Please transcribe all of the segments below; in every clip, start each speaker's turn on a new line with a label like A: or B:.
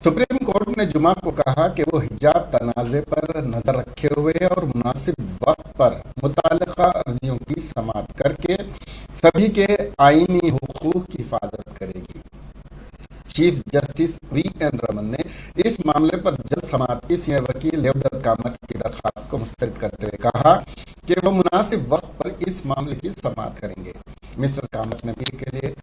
A: Supreme court ने जुमा को कहा कि वो हिजाब तनाज़े पर नज़र रखे हुए और मुनासिब वक्त पर मुतल्लिका अर्जियों की समाअत करके सभी के आईनी हुकूक की हिफाजत करेगी। Chief justice VN. रमन ने इस मामले पर जल्द समाअत की सीनियर वकील देवदत्त कामत की दरख्वास्त को मुस्तरद करते हुए कहा कि वो मुनासिब वक्त पर इस मामले की समाअत करेंगे। मिस्टर कामत ने पीर के लिए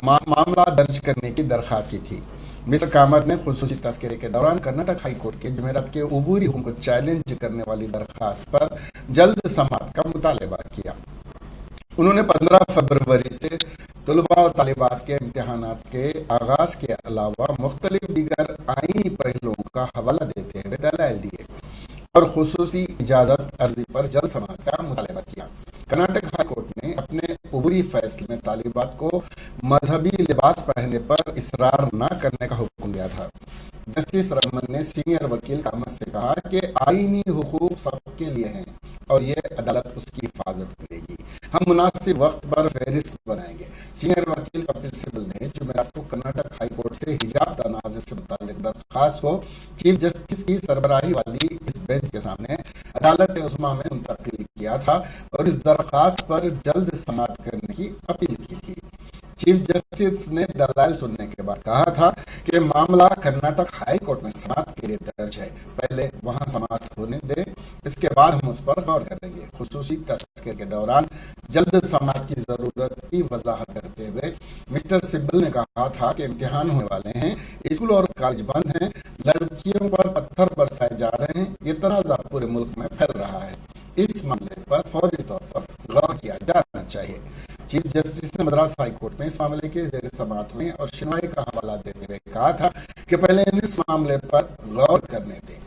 A: मामला दर्ज करने की दरख्वास्त की थी। मिस्टर कामत ने खुसूसी तस्करे के दौरान कर्नाटक हाई कोर्ट के जुमेरात के अबूरी हुक्म को चैलेंज करने वाली दरख्वास्त पर जल्द समाअत का मुतालबा किया। उन्होंने 15 फरवरी से तलबा और तालिबात के इम्तिहानात के आगाज के अलावा मुख्तलिफ दीगर आईनी पहलुओं का हवाला देते हुए दलाइल दिए और खुसूसी इजाज़त अर्जी पर जल्द समाअत का मुतालबा किया। कर्नाटक हाई कोर्ट ने अपने उबरी फैसले में तालिबात को मजहबी लिबास पहनने पर इसरार न करने का हुक्म दिया था। जस्टिस रमन ने सीनियर वकील कामत से कहा कि आईनी हुकूक सबके लिए हैं और ये अदालत उसकी हिफाजत करेगी। हम मुनासिब वक्त पर फहरिस्त बनाएंगे। सीनियर वकील कपिल सिब्बल ने जुमेरात को कर्नाटक हाई कोर्ट से हिजाब तनाज़े से मुताल्लिक दरख्वास्त को चीफ जस्टिस की सरबराही वाली इस बेंच के सामने अदालत उस्मा में मुंतकिल किया था और इस दरख्वास्त पर जल्द समाअत करने की अपील की थी। चीफ जस्टिस ने दलाइल सुनने के बाद कहा था कि मामला कर्नाटक हाई कोर्ट में समाअत के लिए दर्ज है, पहले वहां समाअत होने दें, इसके बाद हम उस पर गौर करेंगे। खुसूसी तस्करे के दौरान जल्द समाअत की जरूरत की वजाहत करते हुए मिस्टर सिब्बल ने कहा था कि इम्तिहान होने वाले हैं, स्कूल और कॉलेज बंद हैं, लड़कियों पर पत्थर बरसाए जा रहे हैं, ये तनाज़ा पूरे मुल्क में फैल रहा है। इस मामले पर फौरी तौर पर गौर किया जाना चाहिए। चीफ जस्टिस ने मद्रास हाई कोर्ट में इस मामले के ज़ेर समाअत होने और सुनवाई का हवाला देते हुए कहा था कि पहले इस मामले पर गौर करने दें।